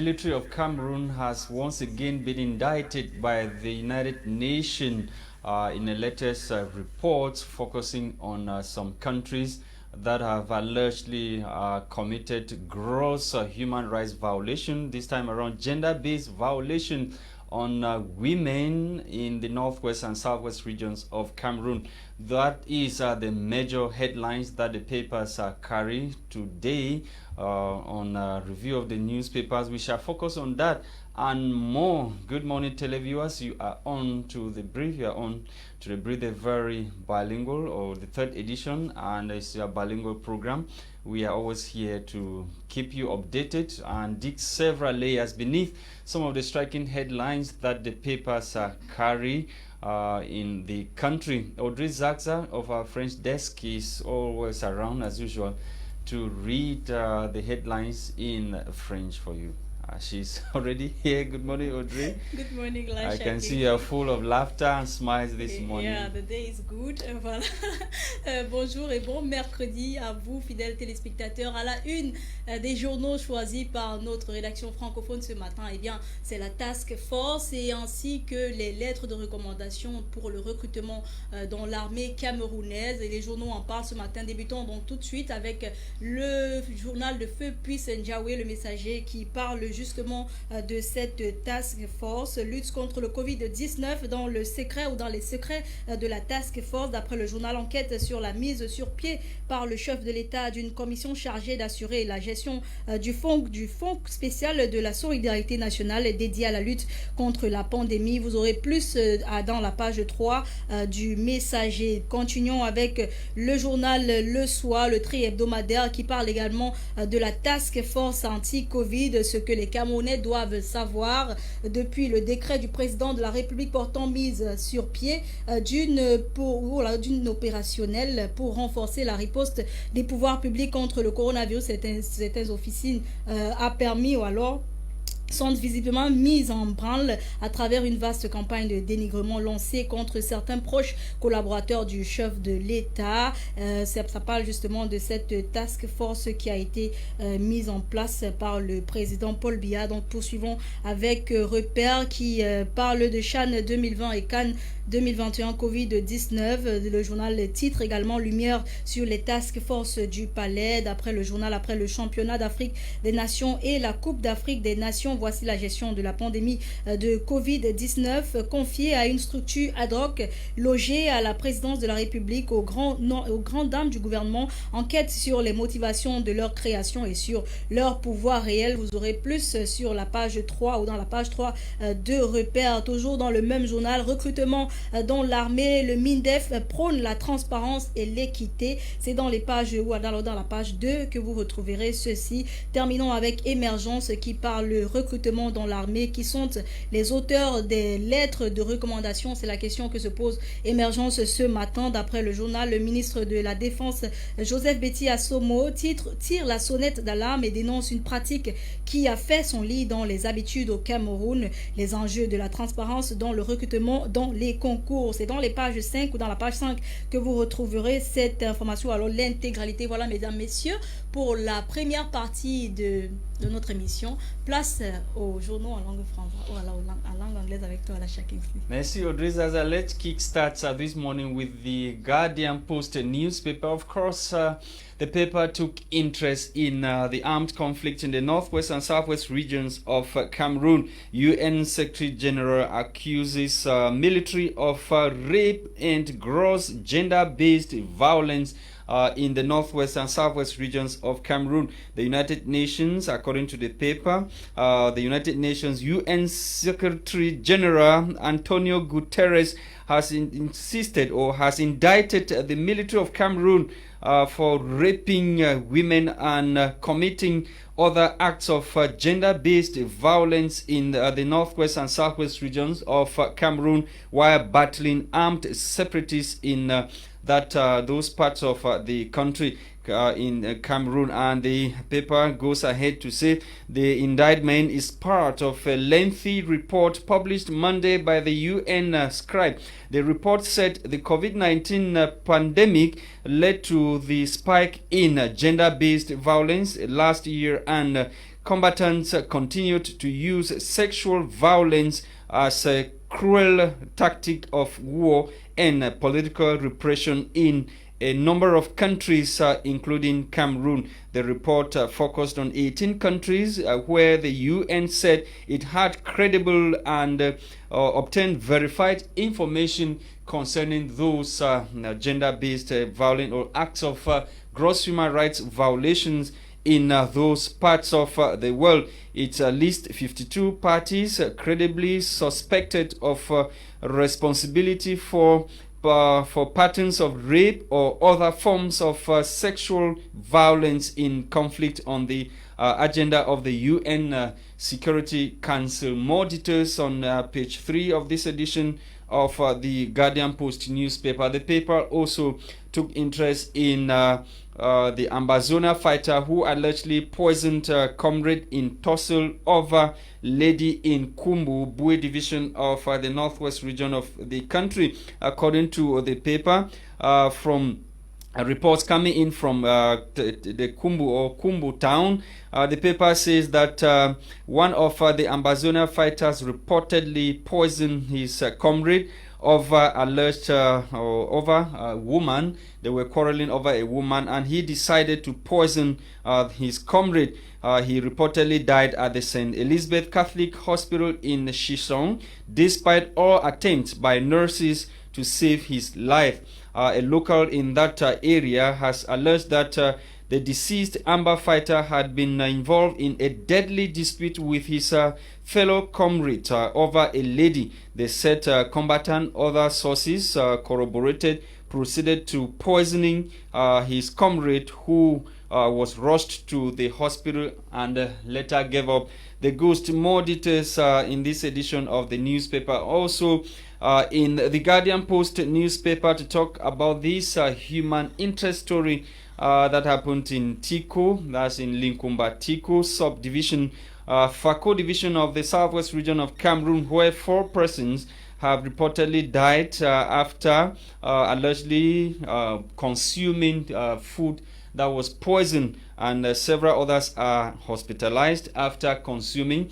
military of Cameroon has once again been indicted by the United Nations in the latest report focusing on some countries that have allegedly committed gross human rights violation, this time around gender-based violation on women in the northwest and southwest regions of Cameroon. That is the major headlines that the papers carry today on review of the newspapers. We shall focus on that and more. Good morning, televiewers. You are on to the brief. You are on to the brief, the very bilingual, or the third edition, and it's a bilingual program. We are always here to keep you updated and dig several layers beneath some of the striking headlines that the papers carry in the country. Audrey Zaxa of our French desk is always around as usual to read the headlines in French for you. She's already here. Good morning, Audrey. Good morning, Lasha. I can see you're full of laughter and smiles this morning. Yeah, the day is good. Voilà. Bonjour et bon mercredi à vous, fidèles téléspectateurs. À la une des journaux choisis par notre rédaction francophone ce matin, eh bien, c'est la Task Force et ainsi que les lettres de recommandation pour le recrutement dans l'armée camerounaise. Et les journaux en parlent ce matin. Débutons donc tout de suite avec le journal de Feu Puisse Ndiawe, le messager, qui parle justement de cette task force, lutte contre le Covid-19 dans le secret ou dans les secrets de la task force. D'après le journal, enquête sur la mise sur pied par le chef de l'État d'une commission chargée d'assurer la gestion du fonds spécial de la solidarité nationale dédié à la lutte contre la pandémie. Vous aurez plus dans la page 3 du messager. Continuons avec le journal Le Soir, le tri hebdomadaire, qui parle également de la task force anti-Covid, ce que les Camerounais doivent savoir depuis le décret du président de la République portant mise sur pied d'une opérationnelle pour renforcer la riposte des pouvoirs publics contre le coronavirus. Certaines officines a permis ou alors sont visiblement mises en branle à travers une vaste campagne de dénigrement lancée contre certains proches collaborateurs du chef de l'État. Ça parle justement de cette task force qui a été mise en place par le président Paul Biya. Donc poursuivons avec Repère qui parle de CHAN 2020 et CAN 2021 Covid-19. Le journal titre également Lumière sur les task force du palais. D'après le journal, après le championnat d'Afrique des Nations et la Coupe d'Afrique des Nations, voici la gestion de la pandémie de Covid-19 confiée à une structure ad hoc logée à la présidence de la République aux grandes dames du gouvernement. Enquête sur les motivations de leur création et sur leur pouvoir réel. Vous aurez plus sur la page 3 ou dans la page 3 de Repère. Toujours dans le même journal, recrutement dans l'armée, le MINDEF prône la transparence et l'équité. C'est dans les pages ou dans la page 2 que vous retrouverez ceci. Terminons avec Émergence qui parle recrutement dans l'armée. Qui sont les auteurs des lettres de recommandation? C'est la question que se pose Émergence ce matin. D'après le journal, le ministre de la Défense Joseph Betty Assomo tire la sonnette d'alarme et dénonce une pratique qui a fait son lit dans les habitudes au Cameroun. Les enjeux de la transparence dans le recrutement dans les concours. C'est dans les pages 5 ou dans la page 5 que vous retrouverez cette information. Alors l'intégralité, voilà mesdames, messieurs, pour la première partie de notre émission. Place aux journaux en langue française ou en langue anglaise avec toi, Lasha Kingsley. Merci Audrey Zaza. Let's kickstart this morning with the Guardian Post newspaper. Of course, the paper took interest in the armed conflict in the northwest and southwest regions of Cameroon. UN Secretary General accuses military of rape and gross gender-based violence in the northwest and southwest regions of Cameroon. The United Nations, according to the paper, the United Nations UN Secretary General Antonio Guterres has insisted or has indicted the military of Cameroon for raping women and committing other acts of gender-based violence in the northwest and southwest regions of Cameroon while battling armed separatists in those parts of the country. In Cameroon, and the paper goes ahead to say the indictment is part of a lengthy report published Monday by the UN Scribe. The report said the COVID-19 pandemic led to the spike in gender-based violence last year and combatants continued to use sexual violence as a cruel tactic of war and political repression in a number of countries, including Cameroon. The report focused on 18 countries where the UN said it had credible and obtained verified information concerning those gender-based violence or acts of gross human rights violations in those parts of the world. It lists 52 parties credibly suspected of responsibility for patterns of rape or other forms of sexual violence in conflict on the agenda of the UN Security Council. More details on page 3 of this edition of the Guardian Post newspaper. The paper also took interest in the Ambazonia fighter who allegedly poisoned comrade in tussle over lady in Kumbu, Bue division of the northwest region of the country. According to the paper, from reports coming in from the Kumbu town, the paper says that one of the Ambazonia fighters reportedly poisoned his comrade over alleged over a woman. They were quarreling over a woman, and he decided to poison his comrade. He reportedly died at the St. Elizabeth Catholic Hospital in Chisong, despite all attempts by nurses to save his life. A local in that area has alleged that the deceased Amba fighter had been involved in a deadly dispute with his fellow comrade over a lady. The said combatant, other sources corroborated, proceeded to poisoning his comrade, who was rushed to the hospital and later gave up the ghost. More details in this edition of the newspaper. Also in the Guardian Post newspaper, to talk about this human interest story that happened in Tiko, that's in Linkumba Tiko subdivision, Fako division of the southwest region of Cameroon, where 4 persons have reportedly died after allegedly consuming food that was poisoned, and several others are hospitalized after consuming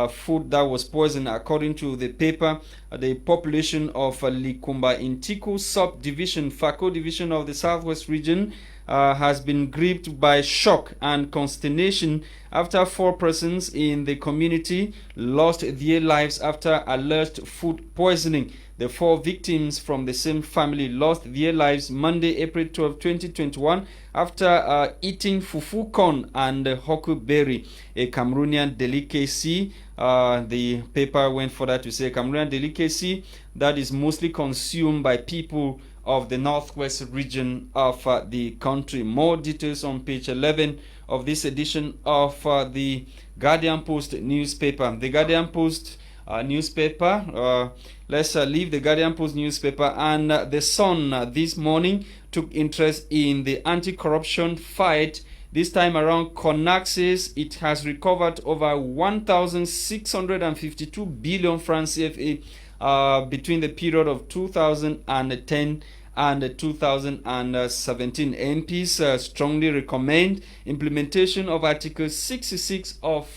food that was poisoned. According to the paper, the population of Likumba in Tiku subdivision, Fako division of the southwest region, has been gripped by shock and consternation after 4 persons in the community lost their lives after alleged food poisoning. The 4 victims from the same family lost their lives Monday, April 12, 2021, after eating fufu corn and hoku berry, a Cameroonian delicacy. The paper went further to say Cameroonian delicacy that is mostly consumed by people of the northwest region of the country. More details on page 11 of this edition of the Guardian Post newspaper. The Guardian Post newspaper, let's leave the Guardian Post newspaper, and the Sun this morning took interest in the anti-corruption fight. This time around, CONAC says it has recovered over 1,652 billion francs CFA between the period of 2010 and 2017. MPs strongly recommend implementation of Article 66 of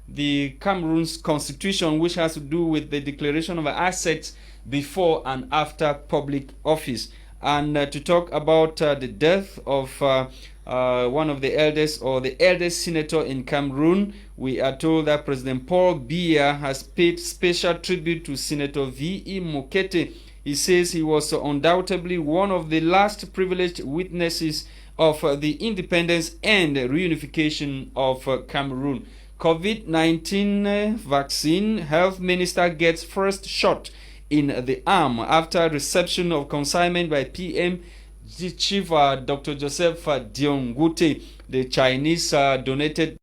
the Cameroon's constitution, which has to do with the declaration of assets before and after public office. And to talk about the death of one of the eldest, or the eldest senator in Cameroon, we are told that President Paul Biya has paid special tribute to Senator V.E. Mokete. He says he was undoubtedly one of the last privileged witnesses of the independence and reunification of Cameroon. COVID-19 vaccine, Health Minister gets first shot in the arm after reception of consignment by PM Chief Dr. Joseph Diongute. The Chinese donated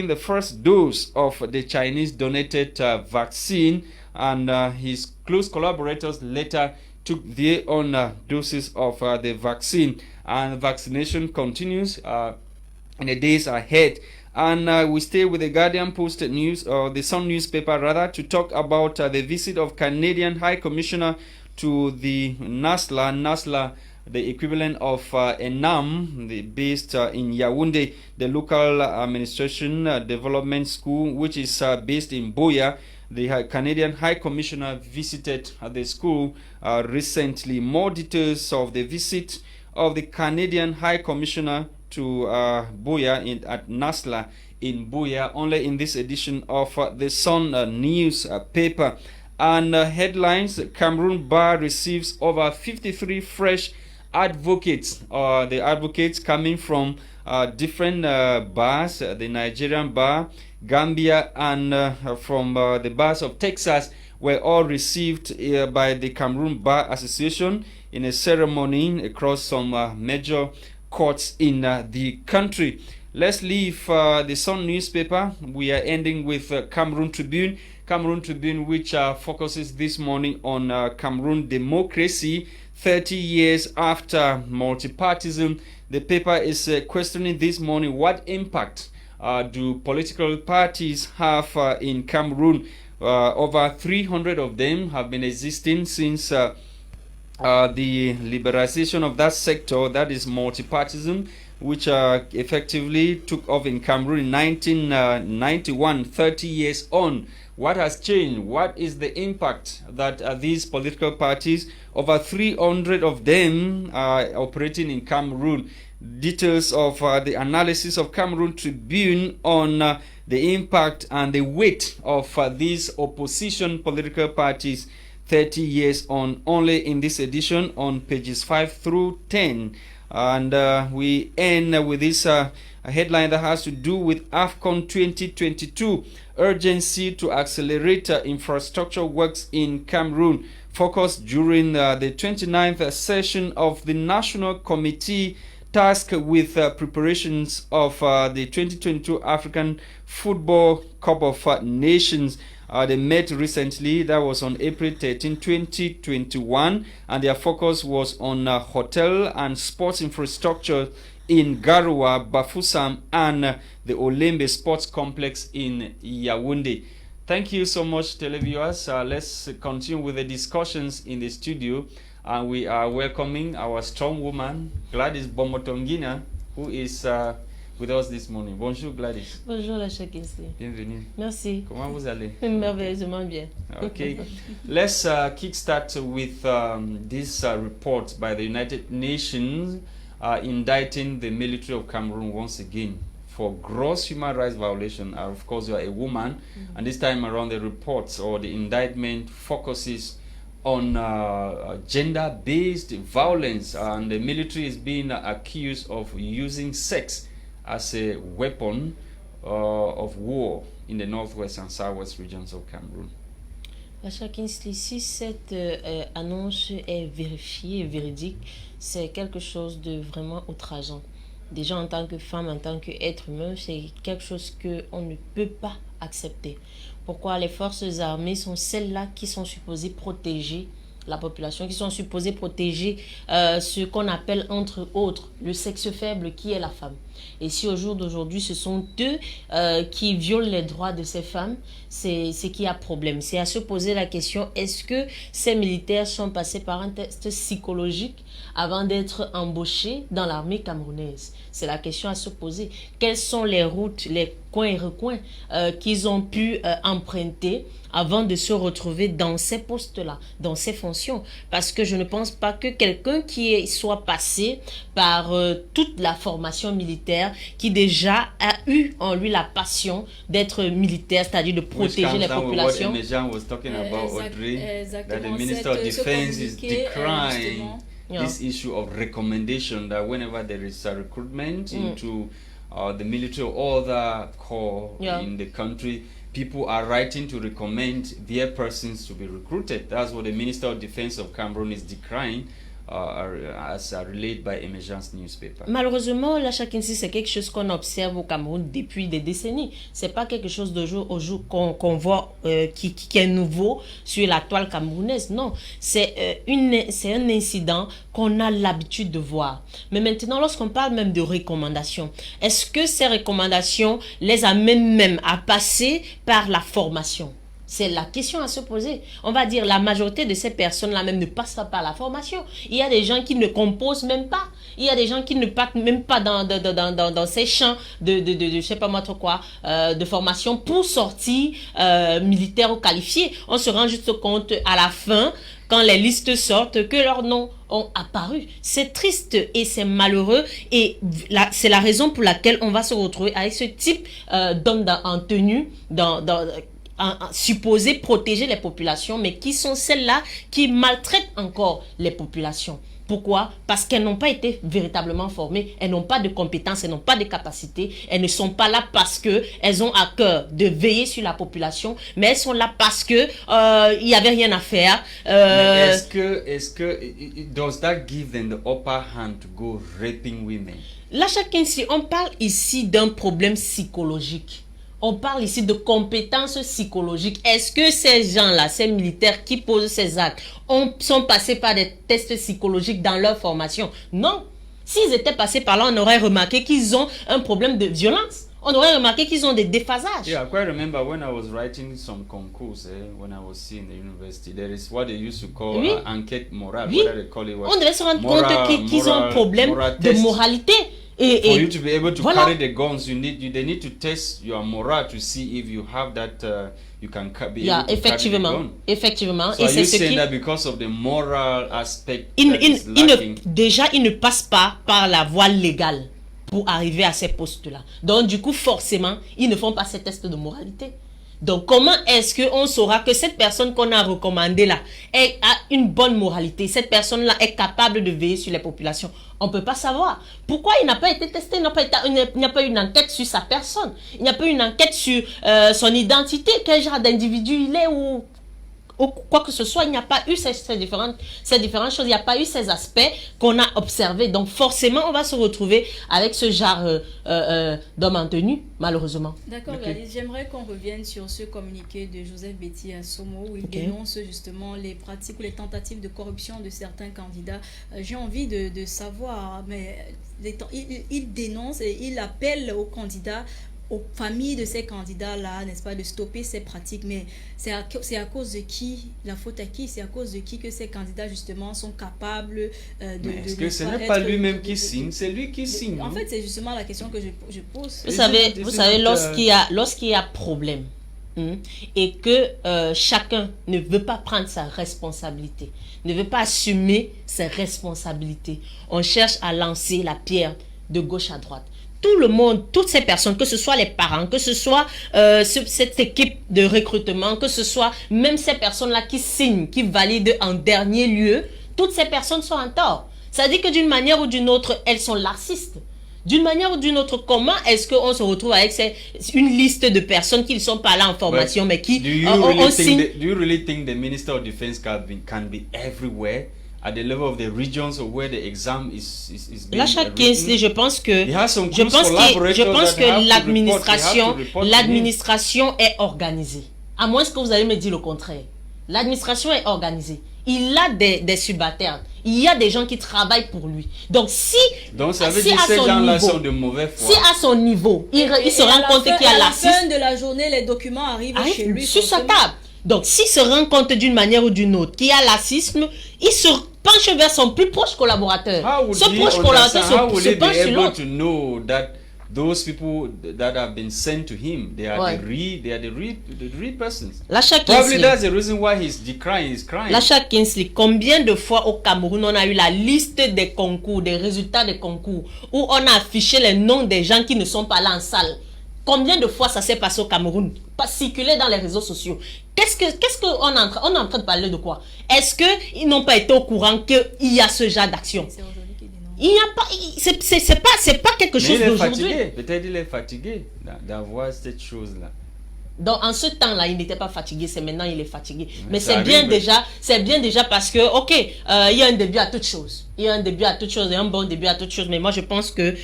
the first dose of the Chinese donated vaccine, and his close collaborators later took their own doses of the vaccine, and vaccination continues in the days ahead. And we stay with the Guardian Post news, or the Sun newspaper rather, to talk about the visit of Canadian High Commissioner to the NASLA, the equivalent of ENAM, based in Yaoundé, the local administration development school, which is based in Buea. The Canadian High Commissioner visited the school recently. More details of the visit of the Canadian High Commissioner to Buea at NASLA in Buea, only in this edition of the Sun newspaper. And headlines: Cameroon Bar receives over 53 fresh advocates. The advocates coming from different bars, the Nigerian bar, Gambia, and from the bars of Texas, were all received by the Cameroon Bar Association in a ceremony across some major courts in the country. Let's leave the Sun newspaper. We are ending with Cameroon Tribune. Cameroon Tribune, which focuses this morning on Cameroon democracy 30 years after multipartism. The paper is questioning this morning what impact do political parties have in Cameroon. Over 300 of them have been existing since the liberalization of that sector, that is multipartism, which effectively took off in Cameroon in 1991, 30 years on. What has changed? What is the impact that these political parties, over 300 of them, are operating in Cameroon? Details of the analysis of Cameroon Tribune on the impact and the weight of these opposition political parties 30 years on, only in this edition on pages 5 through 10. And we end with this headline that has to do with AFCON 2022. Urgency to accelerate infrastructure works in Cameroon. Focused during the 29th session of the National Committee tasked with preparations of the 2022 African Football Cup of Nations. They met recently, that was on April 13, 2021, and their focus was on hotel and sports infrastructure in Garoua, Bafoussam, and the Olembe Sports Complex in Yaoundé. Thank you so much, televiewers. Let's continue with the discussions in the studio. And we are welcoming our strong woman, Gladys Bomotongina, who is with us this morning. Bonjour Gladys. Bonjour la Kinsley. Bienvenue. Merci. Comment vous allez? Merveilleusement bien. Okay. Let's kickstart with this report by the United Nations indicting the military of Cameroon once again for gross human rights violation. Of course, you are a woman, and this time around the reports or the indictment focuses on gender-based violence, and the military is being accused of using sex as a weapon of war in the northwest and southwest regions of Cameroon. Kinsley, si cette annonce est vérifiée et véridique, c'est quelque chose de vraiment outrageant. Déjà en tant que femme, en tant qu'être humain, c'est quelque chose qu'on ne peut pas accepter. Pourquoi les forces armées sont celles-là qui sont supposées protéger la population, qui sont supposées protéger ce qu'on appelle entre autres le sexe faible qui est la femme. Et si au jour d'aujourd'hui ce sont eux qui violent les droits de ces femmes, c'est qu'il y a problème. C'est à se poser la question, est-ce que ces militaires sont passés par un test psychologique avant d'être embauchés dans l'armée camerounaise? C'est la question à se poser. Quelles sont les routes, les coins et recoins qu'ils ont pu emprunter avant de se retrouver dans ces postes-là, dans ces fonctions? Parce que je ne pense pas que quelqu'un qui soit passé par toute la formation militaire, qui déjà a eu en lui la passion d'être militaire, c'est-à-dire de protéger les populations. Mejan was talking about Audrey, that the Minister of Defense is decrying this issue of recommendation that whenever there is a recruitment into the military or other corps in the country, people are writing to recommend their persons to be recruited. That's what the Minister of Defense of Cameroon is decrying. as relayed by Emergence newspaper. Malheureusement, l'achat Kinsey, c'est quelque chose qu'on observe au Cameroun depuis des décennies. C'est pas quelque chose de jour au jour qu'on voit qui est nouveau sur la toile camerounaise. Non, c'est un incident qu'on a l'habitude de voir. Mais maintenant, lorsqu'on parle même de recommandations, est-ce que ces recommandations les amènent même à passer par la formation? C'est la question à se poser. On va dire la majorité de ces personnes-là même ne passent pas par la formation. Il y a des gens qui ne composent même pas. Il y a des gens qui ne partent même pas dans ces champs je sais pas moi trop quoi, de formation pour sortir militaire ou qualifié. On se rend juste compte à la fin, quand les listes sortent, que leurs noms ont apparu. C'est triste et c'est malheureux. Et c'est la raison pour laquelle on va se retrouver avec ce type d'hommes en tenue, supposés protéger les populations, mais qui sont celles-là qui maltraitent encore les populations. Pourquoi? Parce qu'elles n'ont pas été véritablement formées, elles n'ont pas de compétences, elles n'ont pas de capacités, elles ne sont pas là parce qu'elles ont à cœur de veiller sur la population, mais elles sont là parce que il n'y avait rien à faire. Est-ce que does that give them the upper hand to go raping women? Là, on parle ici d'un problème psychologique. On parle ici de compétences psychologiques. Est-ce que ces gens-là, ces militaires qui posent ces actes, sont passés par des tests psychologiques dans leur formation? Non. S'ils étaient passés par là, on aurait remarqué qu'ils ont un problème de violence. On aurait remarqué qu'ils ont des déphasages. Yeah, I quite remember when I was writing some concours, when I was in the university, there is what they used to call Oui. enquête morale. Oui. What they call it, On devait se rendre compte qu'ils ont un problème de moralité. For you to be able to voilà. carry the guns, they need to test your morale to see if you have that, you can be able to carry the gun. Effectivement. So Et are you c'est ce saying qui... that because of the moral aspect that is lacking? Déjà, ils ne passent pas par la voie légale pour arriver à ces postes-là. Donc, du coup, forcément, ils ne font pas ces tests de moralité. Donc, comment est-ce qu'on saura que cette personne qu'on a recommandée là a une bonne moralité? Cette personne-là est capable de veiller sur les populations? On ne peut pas savoir. Pourquoi il n'a pas été testé? Il n'y a pas eu une enquête sur sa personne. Il n'y a pas eu une enquête sur son identité. Quel genre d'individu il est ou quoi que ce soit. Il n'y a pas eu ces différentes choses. Il n'y a pas eu ces aspects qu'on a observés. Donc, forcément, on va se retrouver avec ce genre d'homme en tenue, malheureusement. D'accord, Okay. J'aimerais qu'on revienne sur ce communiqué de Joseph Betty à Somo où il dénonce justement les pratiques ou les tentatives de corruption de certains candidats. J'ai envie de savoir, mais il dénonce et il appelle aux candidats, aux familles de ces candidats-là, n'est-ce pas, de stopper ces pratiques. Mais c'est à cause de qui? La faute à qui? C'est à cause de qui que ces candidats, justement, sont capables Est-ce que ce n'est pas lui-même qui signe? C'est lui qui signe. En fait, c'est justement la question que je pose. Vous savez, lorsqu'il y a problème et que chacun ne veut pas prendre sa responsabilité, ne veut pas assumer ses responsabilités, on cherche à lancer la pierre de gauche à droite. Tout le monde, toutes ces personnes, que ce soit les parents, que ce soit cette équipe de recrutement, que ce soit même ces personnes-là qui signent, qui valident en dernier lieu, toutes ces personnes sont en tort. Ça dit que d'une manière ou d'une autre, elles sont laxistes. D'une manière ou d'une autre, comment est-ce qu'on se retrouve avec une liste de personnes qui ne sont pas là en formation, mais qui do you really think the Minister of Defense can be everywhere? At the level of the regions or where the exam is being L'achat Kinsley, je pense que l'administration est organisée. À moins que vous allez me dire le contraire. L'administration est organisée. Il a des subalternes. Il y a des gens qui travaillent pour lui. Donc si ça veut dire que ces gens-là sont de mauvais foi. Si à son niveau, il se rend compte qu'il y a à la fin de la journée, les documents arrivent chez lui sur sa table. Donc s'il se rend compte d'une manière ou d'une autre qu'il y a laxisme, il se penche vers son plus proche collaborateur. Ce proche collaborateur se penche sur l'autre. To know that those people that have been sent to him, they are the real persons. Probably that's the reason why he's crying. L'achat Kinsley, combien de fois au Cameroun on a eu la liste des concours, des résultats des concours, où on a affiché les noms des gens qui ne sont pas là en salle? Combien de fois ça s'est passé au Cameroun? Pas circuler dans les réseaux sociaux. Qu'est-ce qu'on est en train de parler de quoi? Est-ce qu'ils n'ont pas été au courant qu'il y a ce genre d'action? Il n'y a pas, c'est pas quelque chose d'aujourd'hui. Peut-être il est fatigué d'avoir cette chose-là. Donc, en ce temps-là, il n'était pas fatigué, c'est maintenant il est fatigué. Mais ça c'est bien arrive. déjà parce que, ok, il y a un début à toute chose. Il y a un début à toute chose et un bon début à toute chose. Mais moi, je pense que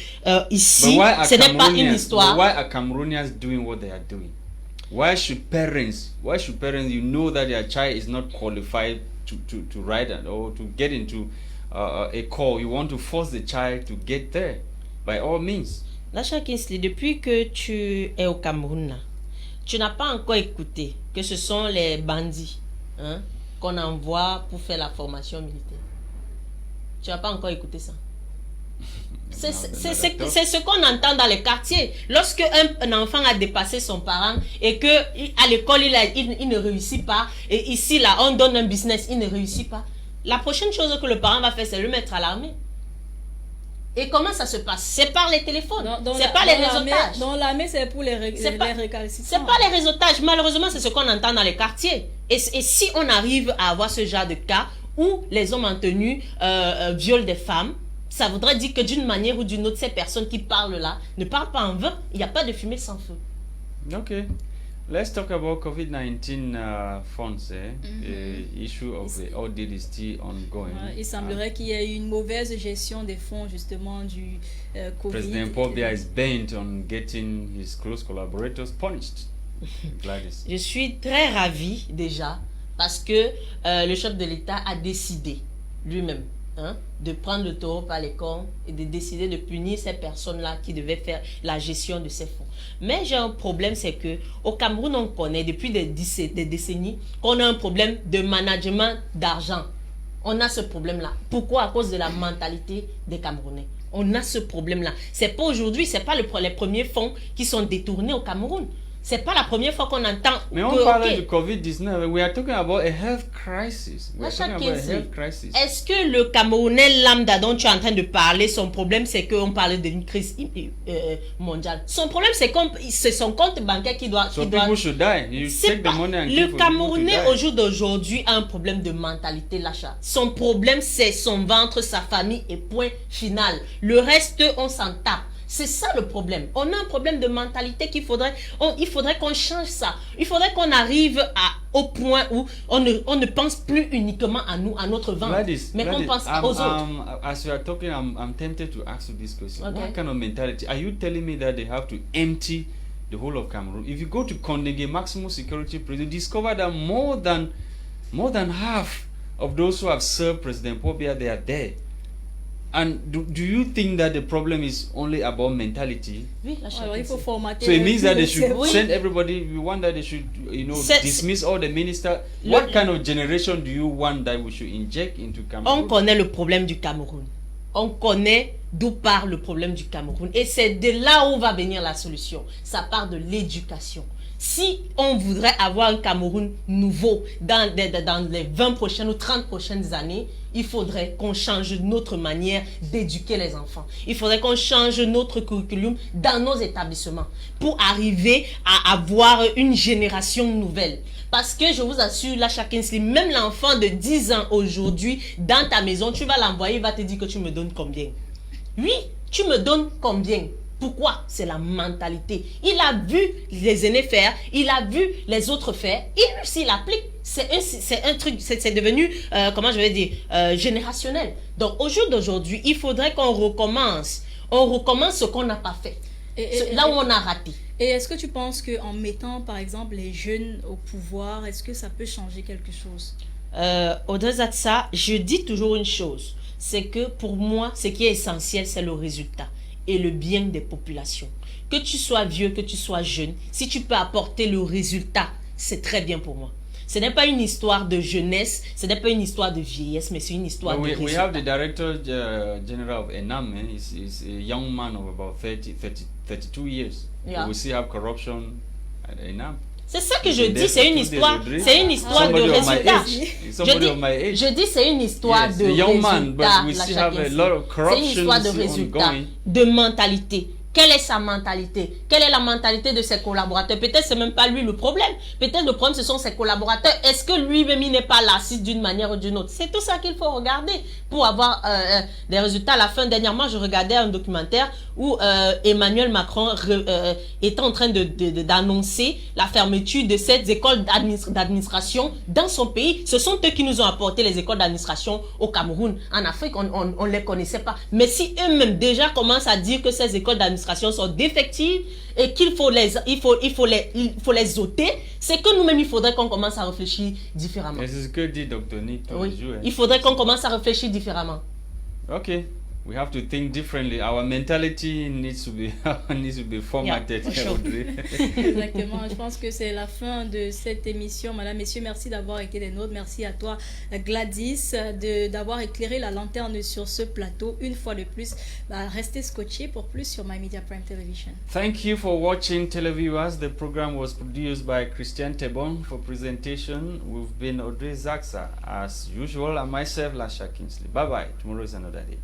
ici, ce n'est pas une histoire. Why are Cameroonians doing what they are doing? Why should parents, you know that their child is not qualified to ride or to get into a call? You want to force the child to get there by all means. Lasha Kinsley, depuis que tu es au Cameroun, là, tu n'as pas encore écouté que ce sont les bandits, hein, qu'on envoie pour faire la formation militaire. Tu n'as pas encore écouté ça. C'est ce qu'on entend dans les quartiers. Lorsque un enfant a dépassé son parent et que à l'école il ne réussit pas, et ici là on donne un business, il ne réussit pas, la prochaine chose que le parent va faire, c'est le mettre à l'armée. Et comment ça se passe? C'est par les téléphones, c'est pas les réseautages. Dans l'armée, c'est pour les récalcitrants. C'est pas les réseautages. Malheureusement, c'est ce qu'on entend dans les quartiers. Et si on arrive à avoir ce genre de cas où les hommes en tenue violent des femmes, ça voudrait dire que d'une manière ou d'une autre, ces personnes qui parlent là ne parlent pas en vain. Il n'y a pas de fumée sans feu. Ok. Let's talk about COVID-19 funds. The issue of the audit is still ongoing. Il semblerait qu'il y ait une mauvaise gestion des fonds justement du Covid. President Paul Biya is bent on getting his close collaborators punished. Gladys. Je suis très ravie déjà parce que le chef de l'État a décidé lui-même, hein, de prendre le taureau par les cornes et de décider de punir ces personnes-là qui devaient faire la gestion de ces fonds. Mais j'ai un problème, c'est que au Cameroun, on connaît depuis des décennies qu'on a un problème de management d'argent. On a ce problème-là. Pourquoi? À cause de la mentalité des Camerounais. On a ce problème-là. C'est pas aujourd'hui, c'est pas les premiers fonds qui sont détournés au Cameroun. C'est pas la première fois qu'on entend. Mais on parle de COVID-19. We are talking about a health crisis. We are talking about a health crisis. Est-ce que le Camerounais lambda dont tu es en train de parler, son problème c'est qu'on parle d'une crise mondiale. Son problème c'est son compte bancaire qui doit. People should die. You take the money and le Camerounais au jour d'aujourd'hui a un problème de mentalité, l'achat. Son problème c'est son ventre, sa famille et point final. Le reste on s'en tape. C'est ça le problème. On a un problème de mentalité il faudrait qu'on change ça. Il faudrait qu'on arrive au point où on ne pense plus uniquement à nous, à notre ventre, mais qu'on pense aux autres. As you are talking, I'm tempted to ask you this question. Okay. What kind of mentality? Are you telling me that they have to empty the whole of Cameroon? If you go to Kondenge Maximum Security Prison, you discover that more than half of those who have served President Paul Biya, they are there. And do you think that the problem is only about mentality? Oui, il faut formater. So it means that they should send everybody. We want that they should, dismiss all the ministers. What kind of generation do you want that we should inject into Cameroon? On connaît le problème du Cameroun. On connaît d'où part le problème du Cameroun. Et c'est de là où va venir la solution. Ça part de l'éducation. Si on voudrait avoir un Cameroun nouveau dans les 20 prochaines ou 30 prochaines années, il faudrait qu'on change notre manière d'éduquer les enfants. Il faudrait qu'on change notre curriculum dans nos établissements pour arriver à avoir une génération nouvelle. Parce que je vous assure, là, chacun, même l'enfant de 10 ans aujourd'hui, dans ta maison, tu vas l'envoyer, il va te dire que tu me donnes combien. Oui, tu me donnes combien? Pourquoi? C'est la mentalité. Il a vu les aînés faire, il a vu les autres faire, il s'il applique. C'est un truc, c'est devenu, comment je vais dire, générationnel. Donc au jour d'aujourd'hui, il faudrait qu'on recommence. On recommence ce qu'on n'a pas fait. Là où on a raté. Et est-ce que tu penses qu'en mettant par exemple les jeunes au pouvoir, est-ce que ça peut changer quelque chose? Au-delà de ça, je dis toujours une chose. C'est que pour moi, ce qui est essentiel, c'est le résultat et le bien des populations. Que tu sois vieux, que tu sois jeune, si tu peux apporter le résultat, c'est très bien pour moi. Ce n'est pas une histoire de jeunesse, ce n'est pas une histoire de vieillesse, mais c'est une histoire de résultat. We have the Director General of ENAM. He's a young man of about 32 years. Yeah. We still have corruption at ENAM. C'est ça que je dis, c'est une histoire de résultat. Je dis c'est une histoire de résultat. C'est une histoire de résultat, de mentalité. Quelle est sa mentalité? Quelle est la mentalité de ses collaborateurs? Peut-être c'est même pas lui le problème. Peut-être le problème ce sont ses collaborateurs. Est-ce que lui-même il n'est pas lassiste d'une manière ou d'une autre? C'est tout ça qu'il faut regarder pour avoir des résultats. À la fin, dernièrement, je regardais un documentaire où Emmanuel Macron était en train d'annoncer la fermeture de cette école d'administration dans son pays. Ce sont eux qui nous ont apporté les écoles d'administration au Cameroun. En Afrique, on ne les connaissait pas. Mais si eux-mêmes déjà commencent à dire que ces écoles d'administration sont défectives et qu'il faut les ôter, c'est que nous-mêmes, il faudrait qu'on commence à réfléchir différemment. Et c'est ce que dit Dr. Nick tous les jours. Il faudrait qu'on commence à réfléchir différemment. Ok. We have to think differently. Our mentality needs to be formatted. Yeah, sure. Exactement. Je pense que c'est la fin de cette émission. Madame, messieurs, merci d'avoir été des nôtres. Merci à toi, Gladys, d'avoir éclairé la lanterne sur ce plateau. Une fois de plus, restez scotchés pour plus sur My Media Prime Television. Thank you for watching, televiewers. The program was produced by Christian Tebon. For presentation, we've been Audrey Zaksa. As usual, and myself, Lasha Kingsley. Bye-bye. Tomorrow is another day.